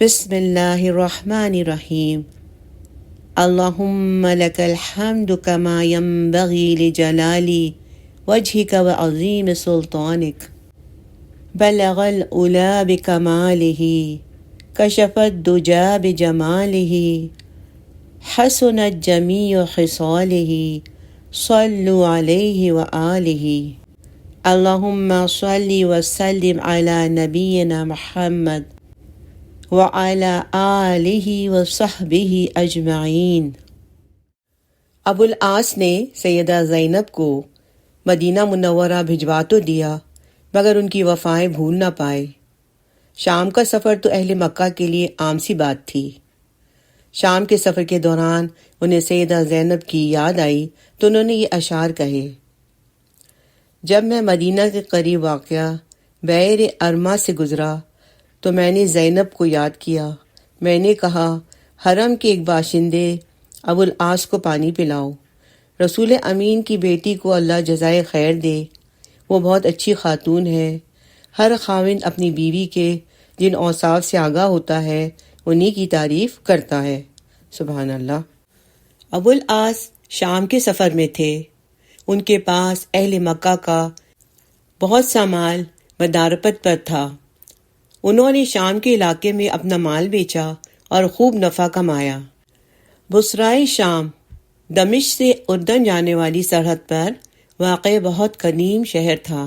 بسم اللہ الرحمن الرحیم۔ اللہم لک الحمد کما ینبغی لجلال وجہک وعظیم سلطانک، بلغ العلا بکمالہ، کشف الدجی بجمالہ، حسنت جمیع خصالہ، صلوا علیہ وآلہ۔ اللہم صل وسلم علی نبینا محمد وعلی آلہ وصحبہ اجمعین۔ ابو العاص نے سیدہ زینب کو مدینہ منورہ بھجوا تو دیا مگر ان کی وفائیں بھول نہ پائے۔ شام کا سفر تو اہل مکہ کے لیے عام سی بات تھی۔ شام کے سفر کے دوران انہیں سیدہ زینب کی یاد آئی تو انہوں نے یہ اشعار کہے: جب میں مدینہ کے قریب واقع بئر ارما سے گزرا تو میں نے زینب کو یاد کیا۔ میں نے کہا، حرم کے ایک باشندے ابو العاص کو پانی پلاؤ۔ رسول امین کی بیٹی کو اللہ جزائے خیر دے، وہ بہت اچھی خاتون ہے۔ ہر خاوند اپنی بیوی کے جن اوصاف سے آگاہ ہوتا ہے انہی کی تعریف کرتا ہے۔ سبحان اللہ۔ ابو العاص شام کے سفر میں تھے۔ ان کے پاس اہل مکہ کا بہت سا مال مدارپت پر تھا۔ انہوں نے شام کے علاقے میں اپنا مال بیچا اور خوب نفع کمایا۔ بصرائے شام دمشق سے اردن جانے والی سرحد پر واقع بہت قدیم شہر تھا۔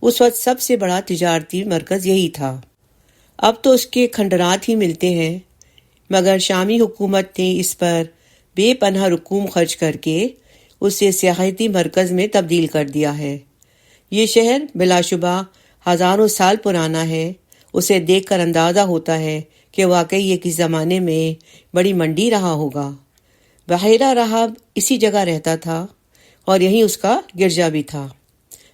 اس وقت سب سے بڑا تجارتی مرکز یہی تھا۔ اب تو اس کے کھنڈرات ہی ملتے ہیں، مگر شامی حکومت نے اس پر بے پناہ رقوم خرچ کر کے اسے سیاحتی مرکز میں تبدیل کر دیا ہے۔ یہ شہر بلا شبہ ہزاروں سال پرانا ہے۔ اسے دیکھ کر اندازہ ہوتا ہے کہ واقعی یہ کس زمانے میں بڑی منڈی رہا ہوگا۔ بحیرہ رہب اسی جگہ رہتا تھا اور یہیں اس کا گرجا بھی تھا۔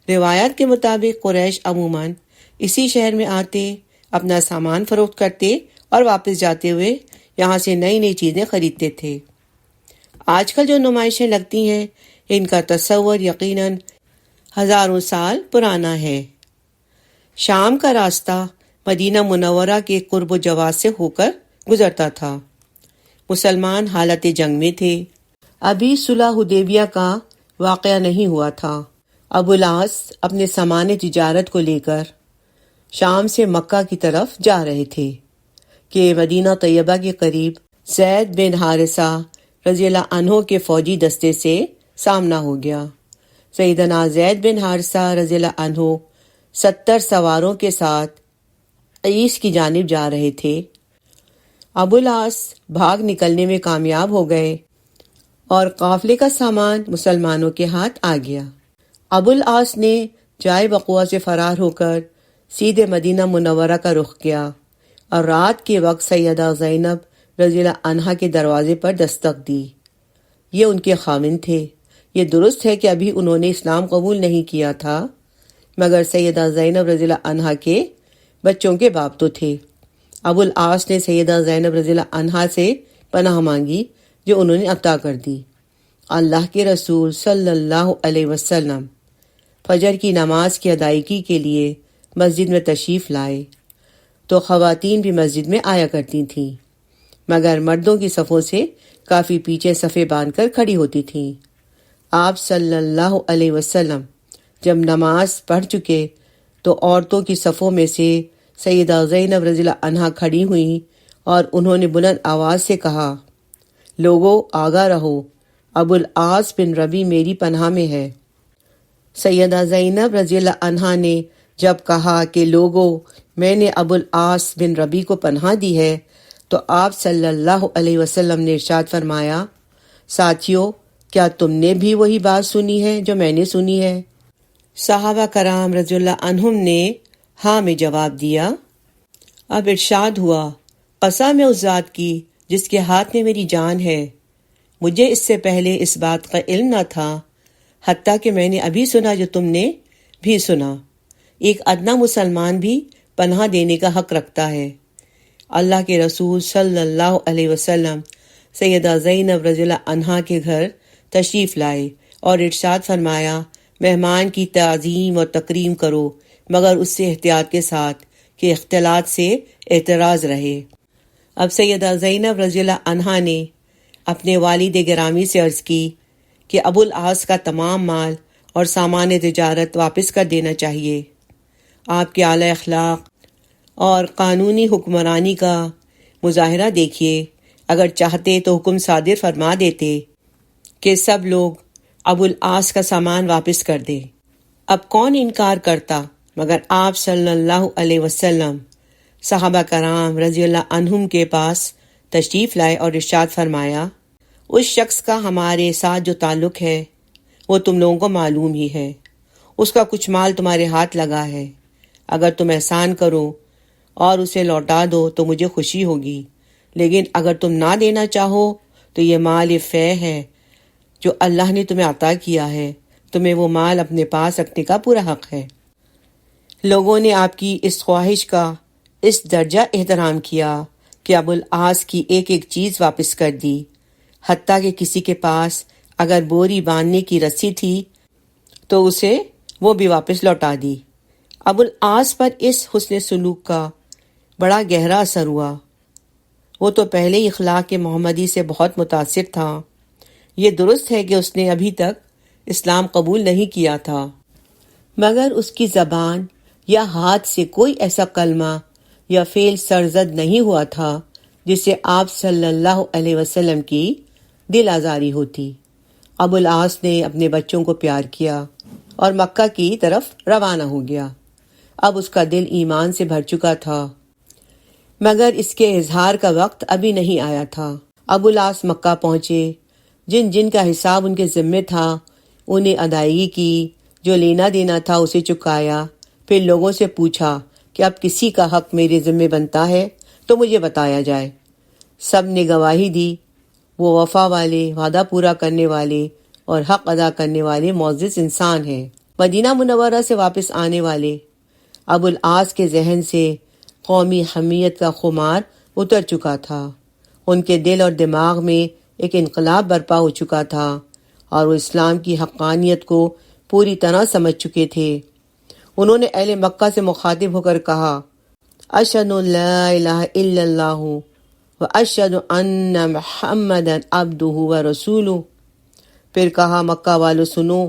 روایات کے مطابق قریش عموماً اسی شہر میں آتے، اپنا سامان فروخت کرتے اور واپس جاتے ہوئے یہاں سے نئی نئی چیزیں خریدتے تھے۔ آج کل جو نمائشیں لگتی ہیں ان کا تصور یقیناً ہزاروں سال پرانا ہے۔ شام کا راستہ مدینہ منورہ کے قرب و جواز سے ہو کر گزرتا تھا۔ مسلمان حالت جنگ میں تھے۔ ابھی صلح حدیبیہ کا واقعہ نہیں ہوا تھا۔ ابو العاص اپنے سامان تجارت کو لے کر شام سے مکہ کی طرف جا رہے تھے کہ مدینہ طیبہ کے قریب زید بن حارثہ رضی اللہ عنہ کے فوجی دستے سے سامنا ہو گیا۔ سیدنا زید بن حارثہ رضی اللہ عنہ 70 سواروں کے ساتھ عیس کی جانب جا رہے تھے۔ ابو العاص بھاگ نکلنے میں کامیاب ہو گئے اور قافلے کا سامان مسلمانوں کے ہاتھ آ گیا۔ ابو العاص نے جائے وقوع سے فرار ہو کر سیدھے مدینہ منورہ کا رخ کیا اور رات کے وقت سیدہ زینب رضی اللہ عنہا کے دروازے پر دستک دی۔ یہ ان کے خاوند تھے۔ یہ درست ہے کہ ابھی انہوں نے اسلام قبول نہیں کیا تھا، مگر سیدہ زینب رضی اللہ عنہا کے بچوں کے باپ تو تھے۔ ابو العاص نے سیدہ زینب رضی اللہ عنہا سے پناہ مانگی جو انہوں نے عطا کر دی۔ اللہ کے رسول صلی اللہ علیہ وسلم فجر کی نماز کی ادائیگی کے لیے مسجد میں تشریف لائے تو خواتین بھی مسجد میں آیا کرتی تھیں، مگر مردوں کی صفوں سے کافی پیچھے صفیں باندھ کر کھڑی ہوتی تھیں۔ آپ صلی اللہ علیہ وسلم جب نماز پڑھ چکے تو عورتوں کی صفوں میں سے سیدہ زینب رضی اللہ عنہا کھڑی ہوئیں اور انہوں نے بلند آواز سے کہا، لوگو آگاہ رہو، ابو العاص بن ربی میری پناہ میں ہے۔ سیدہ زینب رضی اللہ عنہا نے جب کہا کہ لوگو میں نے ابو العاص بن ربی کو پناہ دی ہے تو آپ صلی اللہ علیہ وسلم نے ارشاد فرمایا، ساتھیو کیا تم نے بھی وہی بات سنی ہے جو میں نے سنی ہے؟ صحابہ کرام رضی اللہ عنہم نے ہاں میں جواب دیا۔ اب ارشاد ہوا، قسم ہے اس ذات کی جس کے ہاتھ میں میری جان ہے، مجھے اس سے پہلے اس بات کا علم نہ تھا، حتیٰ کہ میں نے ابھی سنا جو تم نے بھی سنا۔ ایک ادنا مسلمان بھی پناہ دینے کا حق رکھتا ہے۔ اللہ کے رسول صلی اللہ علیہ وسلم سیدہ زینب رضی اللہ عنہا کے گھر تشریف لائے اور ارشاد فرمایا، مہمان کی تعظیم اور تکریم کرو، مگر اس سے احتیاط کے ساتھ کہ اختلاط سے اعتراض رہے۔ اب سیدہ زینب رضی اللہ عنہا نے اپنے والد گرامی سے عرض کی کہ ابو العاص کا تمام مال اور سامان تجارت واپس کر دینا چاہیے۔ آپ کے اعلی اخلاق اور قانونی حکمرانی کا مظاہرہ دیکھیے، اگر چاہتے تو حکم صادر فرما دیتے کہ سب لوگ ابو العاص کا سامان واپس کر دیں۔ اب کون انکار کرتا، مگر آپ صلی اللہ علیہ وسلم صحابہ کرام رضی اللہ عنہم کے پاس تشریف لائے اور ارشاد فرمایا، اس شخص کا ہمارے ساتھ جو تعلق ہے وہ تم لوگوں کو معلوم ہی ہے، اس کا کچھ مال تمہارے ہاتھ لگا ہے، اگر تم احسان کرو اور اسے لوٹا دو تو مجھے خوشی ہوگی، لیکن اگر تم نہ دینا چاہو تو یہ مال فے ہے جو اللہ نے تمہیں عطا کیا ہے، تمہیں وہ مال اپنے پاس رکھنے کا پورا حق ہے۔ لوگوں نے آپ کی اس خواہش کا اس درجہ احترام کیا کہ ابو العاص کی ایک ایک چیز واپس کر دی، حتیٰ کہ کسی کے پاس اگر بوری باندھنے کی رسی تھی تو اسے وہ بھی واپس لوٹا دی۔ ابو العاص پر اس حسن سلوک کا بڑا گہرا اثر ہوا۔ وہ تو پہلے ہی اخلاق محمدی سے بہت متاثر تھا۔ یہ درست ہے کہ اس نے ابھی تک اسلام قبول نہیں کیا تھا، مگر اس کی زبان یا ہاتھ سے کوئی ایسا کلمہ یا فعل سرزد نہیں ہوا تھا جس سے آپ صلی اللہ علیہ وسلم کی دل آزاری ہوتی۔ ابو العاص نے اپنے بچوں کو پیار کیا اور مکہ کی طرف روانہ ہو گیا۔ اب اس کا دل ایمان سے بھر چکا تھا، مگر اس کے اظہار کا وقت ابھی نہیں آیا تھا۔ ابو العاص مکہ پہنچے، جن جن کا حساب ان کے ذمے تھا انہیں ادائیگی کی، جو لینا دینا تھا اسے چکایا، پھر لوگوں سے پوچھا کہ اب کسی کا حق میرے ذمے بنتا ہے تو مجھے بتایا جائے۔ سب نے گواہی دی، وہ وفا والے، وعدہ پورا کرنے والے اور حق ادا کرنے والے معزز انسان ہیں۔ مدینہ منورہ سے واپس آنے والے ابو العاص کے ذہن سے قومی حمیت کا خمار اتر چکا تھا۔ ان کے دل اور دماغ میں ایک انقلاب برپا ہو چکا تھا اور وہ اسلام کی حقانیت کو پوری طرح سمجھ چکے تھے۔ انہوں نے اہل مکہ سے مخاطب ہو کر کہا، اشہد ان لا الہ الا اللہ واشہد ان محمدا عبدہ ورسولہ۔ پھر کہا، مکہ والو سنو،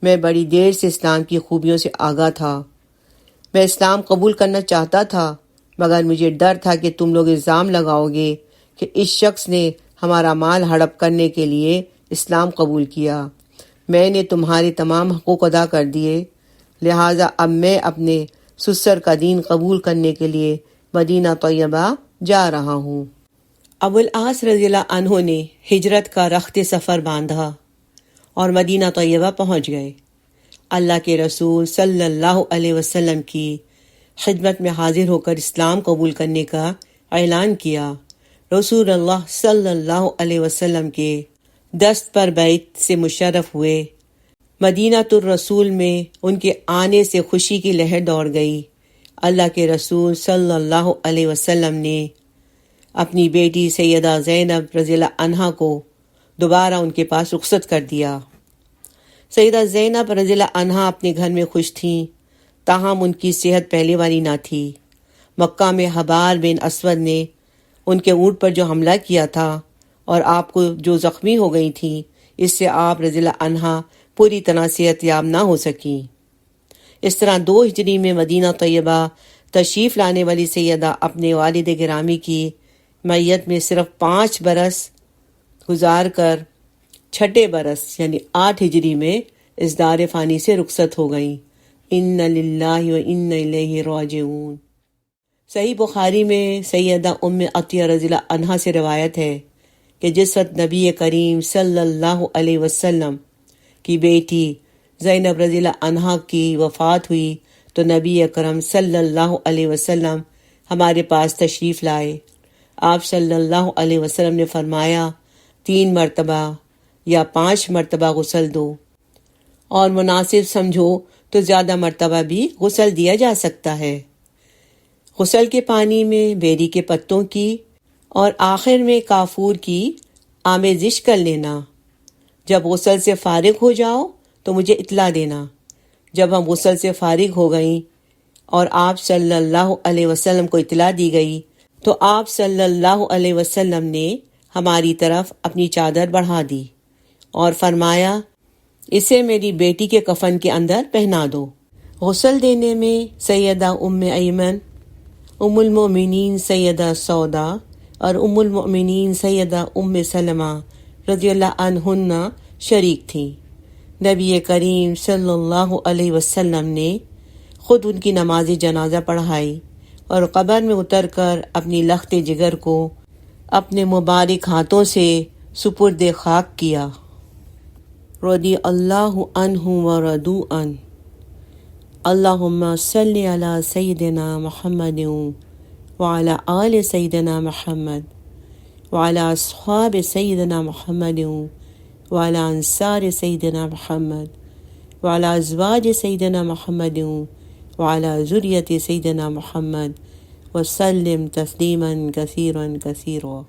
میں بڑی دیر سے اسلام کی خوبیوں سے آگاہ تھا، میں اسلام قبول کرنا چاہتا تھا، مگر مجھے ڈر تھا کہ تم لوگ الزام لگاؤ گے کہ اس شخص نے ہمارا مال ہڑپ کرنے کے لیے اسلام قبول کیا۔ میں نے تمہارے تمام حقوق ادا کر دیے، لہٰذا اب میں اپنے سسر کا دین قبول کرنے کے لیے مدینہ طیبہ جا رہا ہوں۔ ابو العاص رضی اللہ عنہ نے ہجرت کا رخت سفر باندھا اور مدینہ طیبہ پہنچ گئے۔ اللہ کے رسول صلی اللہ علیہ وسلم کی خدمت میں حاضر ہو کر اسلام قبول کرنے کا اعلان کیا۔ رسول اللہ صلی اللہ علیہ وسلم کے دست پر بیعت سے مشرف ہوئے۔ مدینہ الرسول میں ان کے آنے سے خوشی کی لہر دوڑ گئی۔ اللہ کے رسول صلی اللہ علیہ وسلم نے اپنی بیٹی سیدہ زینب رضی اللہ عنہا کو دوبارہ ان کے پاس رخصت کر دیا۔ سیدہ زینب رضی اللہ عنہا اپنے گھر میں خوش تھیں، تاہم ان کی صحت پہلے والی نہ تھی۔ مکہ میں حبار بن اسود نے ان کے اونٹ پر جو حملہ کیا تھا اور آپ کو جو زخمی ہو گئی تھیں، اس سے آپ رضی اللہ عنہا پوری طرح صحت یاب نہ ہو سکیں۔ اس طرح 2 ہجری میں مدینہ طیبہ تشریف لانے والی سیدہ اپنے والد گرامی کی میت میں صرف 5 برس گزار کر 6 برس یعنی 8 ہجری میں اس دار فانی سے رخصت ہو گئیں۔ ان للہ و انا الیہ راجعون۔ صحیح بخاری میں سیدہ ام عطیہ رضی اللہ عنہا سے روایت ہے کہ جس وقت نبی کریم صلی اللہ علیہ وسلم کی بیٹی زینب رضی اللہ عنہا کی وفات ہوئی تو نبی اکرم صلی اللہ علیہ وسلم ہمارے پاس تشریف لائے۔ آپ صلی اللہ علیہ وسلم نے فرمایا، 3 مرتبہ یا 5 مرتبہ غسل دو، اور مناسب سمجھو تو زیادہ مرتبہ بھی غسل دیا جا سکتا ہے۔ غسل کے پانی میں بیری کے پتوں کی اور آخر میں کافور کی آمیزش کر لینا۔ جب غسل سے فارغ ہو جاؤ تو مجھے اطلاع دینا۔ جب ہم غسل سے فارغ ہو گئیں اور آپ صلی اللہ علیہ وسلم کو اطلاع دی گئی تو آپ صلی اللہ علیہ وسلم نے ہماری طرف اپنی چادر بڑھا دی اور فرمایا اسے میری بیٹی کے کفن کے اندر پہنا دو۔ غسل دینے میں سیدہ ام ایمن، ام المؤمنین سیدہ سودا اور ام المؤمنین سیدہ ام سلمہ رضی اللہ عنہن شریک تھیں۔ نبی کریم صلی اللہ علیہ وسلم نے خود ان کی نماز جنازہ پڑھائی اور قبر میں اتر کر اپنی لخت جگر کو اپنے مبارک ہاتھوں سے سپرد خاک کیا۔ رضی اللہ عنہ ورضوا عنہ۔ اللہم صلی علی سیدنا محمد وعلی آل سیدنا محمد وعلی اصحاب سیدنا محمد وعلی انصار سیدنا محمد وعلی ازواج سیدنا محمد وعلی ذریۃ سیدنا محمد وسلم تسلیما کثیرا کثیرا۔